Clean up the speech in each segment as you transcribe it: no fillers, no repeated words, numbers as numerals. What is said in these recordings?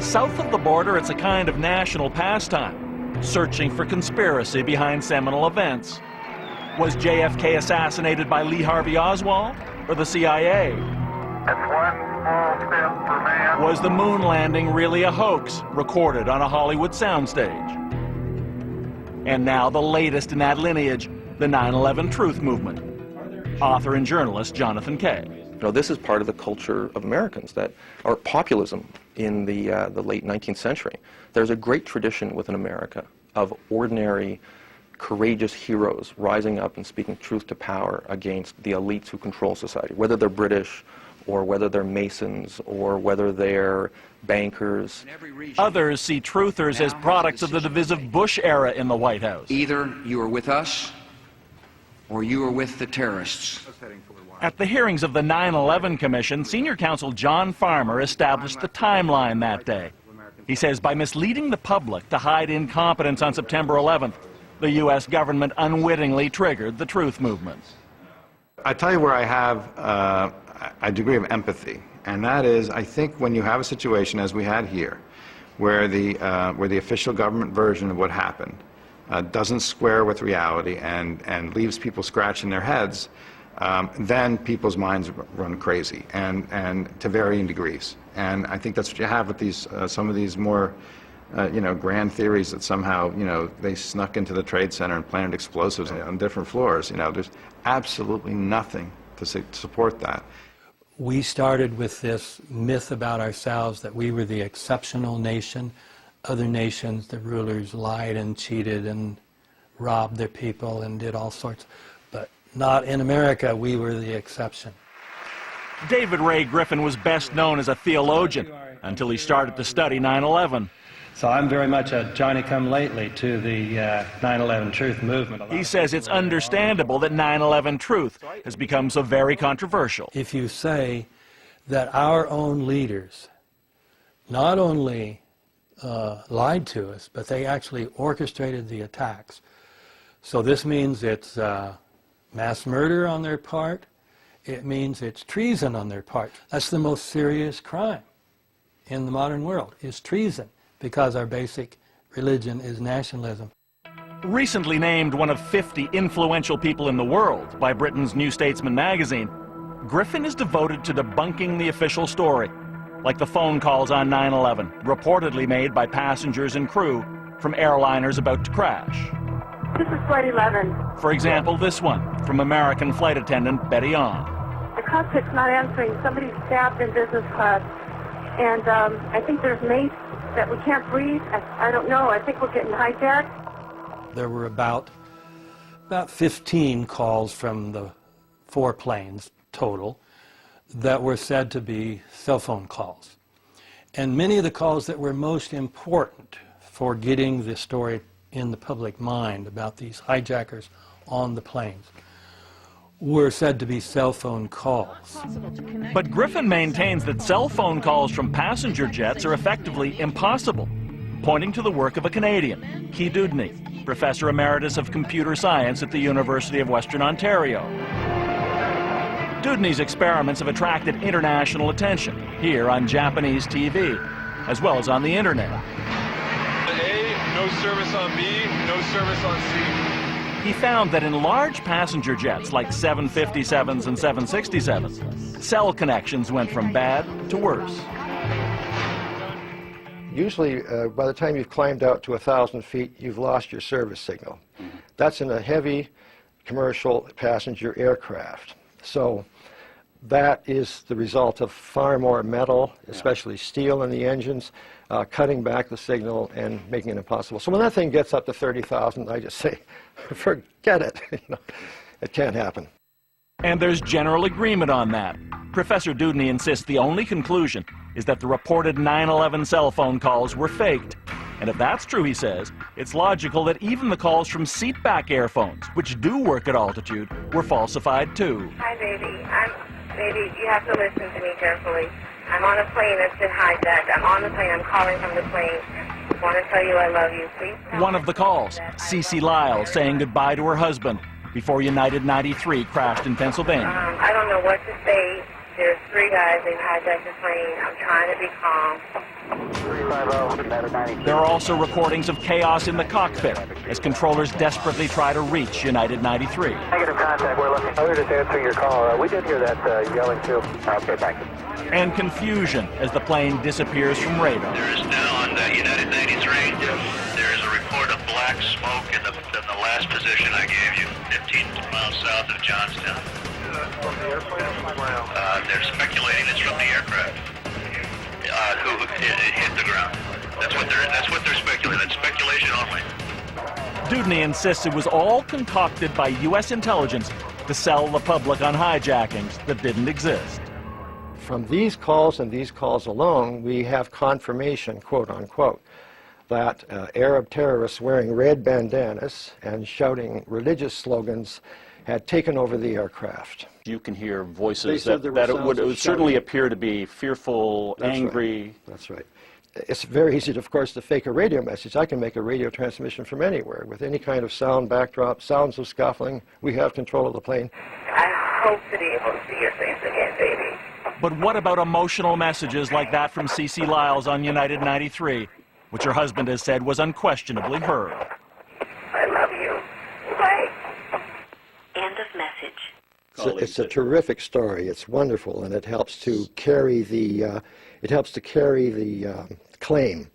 South of the border, it's a kind of national pastime, searching for conspiracy behind seminal events. Was JFK assassinated by Lee Harvey Oswald or the CIA? That's one small step for man. Was the moon landing really a hoax recorded on a Hollywood soundstage? And now the latest in that lineage, the 9/11 Truth Movement. Author and journalist Jonathan Kay. You know, this is part of the culture of Americans, that our populism in the late 19th century. There's a great tradition within America of ordinary, courageous heroes rising up and speaking truth to power against the elites who control society, whether they're British or whether they're Masons or whether they're bankers. Others see truthers as products of the divisive Bush era in the White House. Either you are with us or you are with the terrorists. At the hearings of the 9/11 Commission, senior counsel John Farmer established the timeline that day. He says by misleading the public to hide incompetence on September 11th, the U.S. government unwittingly triggered the truth movement. I tell you where I have a degree of empathy, and that is, I think when you have a situation as we had here, where the official government version of what happened doesn't square with reality and leaves people scratching their heads, then people's minds run crazy, and to varying degrees. And I think that's what you have with these some of these more grand theories that somehow they snuck into the Trade Center and planted explosives on different floors. There's absolutely nothing to support that. We started with this myth about ourselves that we were the exceptional nation. Other nations, the rulers lied and cheated and robbed their people and did all sorts. But not in America, we were the exception. David Ray Griffin was best known as a theologian until he started to study 9/11. So I'm very much a Johnny-come-lately to the 9/11 Truth movement. He says it's understandable that 9/11 Truth has become so very controversial. If you say that our own leaders not only lied to us, but they actually orchestrated the attacks. So this means it's mass murder on their part. It means it's treason on their part. That's the most serious crime in the modern world, is treason, because our basic religion is nationalism. Recently named one of 50 influential people in the world by Britain's New Statesman magazine, Griffin is devoted to debunking the official story, like the phone calls on 9/11, reportedly made by passengers and crew from airliners about to crash. This is Flight 11. For example, this one from American flight attendant Betty On. The cockpit's not answering. Somebody's stabbed in business class. And I think there's mates that we can't breathe. I don't know. I think we're getting hijacked. There were about 15 calls from the 4 planes total that were said to be cell phone calls. And many of the calls that were most important for getting the story in the public mind about these hijackers on the planes were said to be cell phone calls. But Griffin maintains that cell phone calls from passenger jets are effectively impossible, pointing to the work of a Canadian, Guy Dudney, Professor Emeritus of Computer Science at the University of Western Ontario. Dudney's experiments have attracted international attention here on Japanese TV, as well as on the internet. A, no service on B, no service on C. He found that in large passenger jets like 757s and 767s, cell connections went from bad to worse. Usually, by the time you've climbed out to 1,000 feet, you've lost your service signal. That's in a heavy commercial passenger aircraft. So that is the result of far more metal, especially steel in the engines, cutting back the signal and making it impossible. So when that thing gets up to 30,000, I just say, forget it. It can't happen. And there's general agreement on that. Professor Dudney insists the only conclusion is that the reported 9/11 cell phone calls were faked. And if that's true, he says, it's logical that even the calls from seatback airphones, which do work at altitude, were falsified too. Hi, baby. Baby, you have to listen to me carefully. I'm on a plane that's been hijacked. I'm on the plane. I'm calling from the plane. I want to tell you I love you. Please. One of the calls, Cece Lyle saying goodbye to her husband before United 93 crashed in Pennsylvania. I don't know what to say. There's 3 guys. They've hijacked the plane. I'm trying to be calm. 350, There are also recordings of chaos in the cockpit as controllers desperately try to reach United 93. Negative contact, we're looking. We're just answering your call. We did hear that yelling too. Okay, thank you. And confusion as the plane disappears from radar. There is now on the United 93, there is a report of black smoke in the last position I gave you, 15 miles south of Johnstown. They're speculating it's from the aircraft. Who it hit the ground. That's what they're speculating. That's speculation only. Dudney insists it was all concocted by U.S. intelligence to sell the public on hijackings that didn't exist. From these calls and these calls alone, we have confirmation, quote unquote, that Arab terrorists wearing red bandanas and shouting religious slogans had taken over the aircraft. You can hear voices They said there were that it sounds would of certainly shouting. appear to be fearful, That's angry. Right. That's right. It's very easy, of course, to fake a radio message. I can make a radio transmission from anywhere with any kind of sound backdrop, sounds of scuffling. We have control of the plane. I hope to be able to see your face again, baby. But what about emotional messages like that from C.C. Lyles on United 93, which her husband has said was unquestionably her? I love you. Bye. End of message. It's a terrific story. It's wonderful, and it helps to carry the claim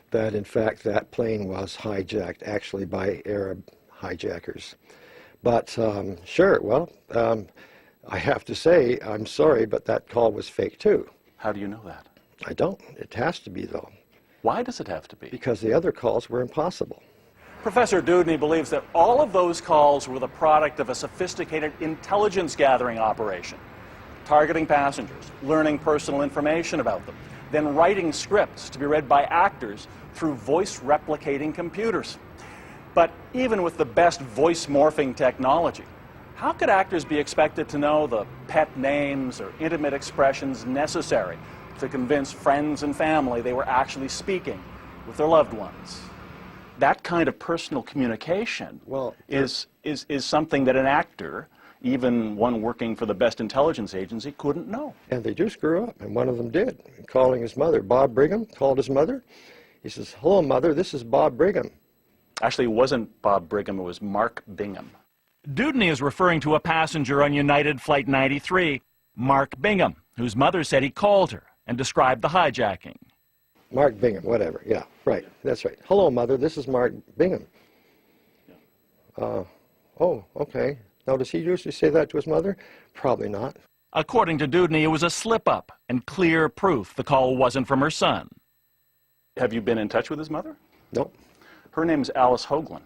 that, in fact, that plane was hijacked actually by Arab hijackers. But sure, well, I have to say, I'm sorry, but that call was fake too. How do you know that? I don't. It has to be, though. Why does it have to be? Because the other calls were impossible. Professor Dudney believes that all of those calls were the product of a sophisticated intelligence gathering operation, targeting passengers, learning personal information about them, then writing scripts to be read by actors through voice replicating computers. But even with the best voice morphing technology, how could actors be expected to know the pet names or intimate expressions necessary to convince friends and family they were actually speaking with their loved ones? That kind of personal communication is something that an actor, even one working for the best intelligence agency, couldn't know. And they do screw up, and one of them did, calling his mother. Bob Brigham called his mother. He says, "Hello, Mother, this is Bob Brigham." Actually, it wasn't Bob Brigham, it was Mark Bingham. Dudney is referring to a passenger on United Flight 93, Mark Bingham, whose mother said he called her and described the hijacking. Mark Bingham, whatever. Yeah, right. That's right. "Hello, Mother, this is Mark Bingham." Oh, okay. Now, does he usually say that to his mother? Probably not. According to Dudney, it was a slip-up and clear proof the call wasn't from her son. Have you been in touch with his mother? Nope. Her name's Alice Hoagland.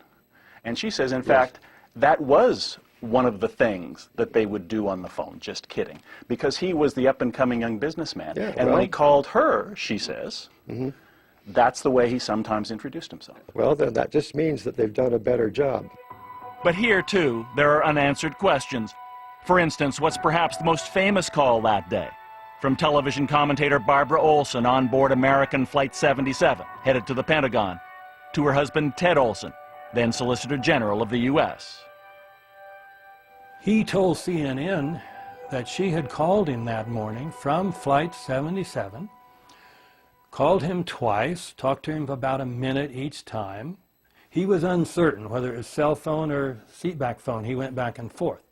And she says, in fact, that was one of the things that they would do on the phone. Just kidding. Because he was the up-and-coming young businessman. Yeah, and when he called her, she says, that's the way he sometimes introduced himself. Well, then that just means that they've done a better job. But here, too, there are unanswered questions. For instance, what's perhaps the most famous call that day? From television commentator Barbara Olson on board American Flight 77, headed to the Pentagon, to her husband Ted Olson, then Solicitor General of the U.S. He told CNN that she had called him that morning from Flight 77, called him twice, talked to him for about a minute each time. He was uncertain whether it was cell phone or seatback phone. He went back and forth.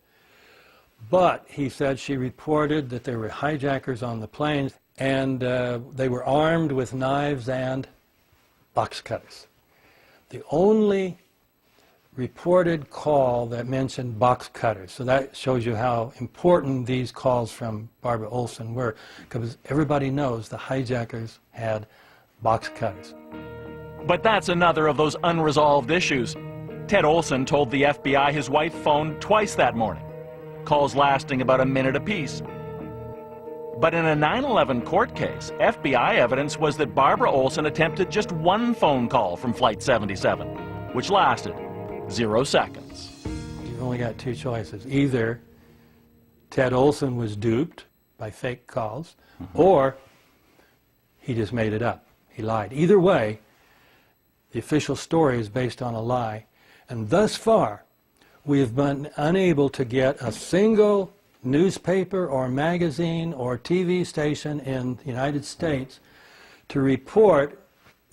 But he said she reported that there were hijackers on the planes, and they were armed with knives and box cutters. The only reported call that mentioned box cutters. So that shows you how important these calls from Barbara Olson were, because everybody knows the hijackers had box cutters. But that's another of those unresolved issues. Ted Olson told the FBI his wife phoned twice that morning, calls lasting about a minute apiece. But in a 9/11 court case, FBI evidence was that Barbara Olson attempted just one phone call from Flight 77, which lasted 0 seconds. You've only got two choices. Either Ted Olson was duped by fake calls, or he just made it up. He lied. Either way, the official story is based on a lie. And thus far, we have been unable to get a single newspaper or magazine or TV station in the United States to report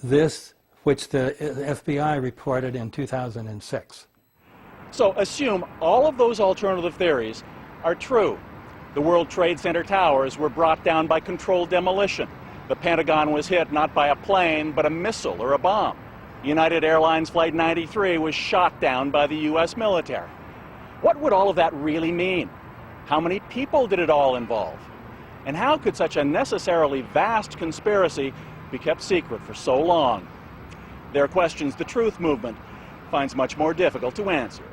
this, which the FBI reported in 2006. So assume all of those alternative theories are true. The World Trade Center towers were brought down by controlled demolition. The Pentagon was hit not by a plane, but a missile or a bomb. United Airlines Flight 93 was shot down by the U.S. military. What would all of that really mean? How many people did it all involve? And how could such a necessarily vast conspiracy be kept secret for so long? They're questions the truth movement finds much more difficult to answer.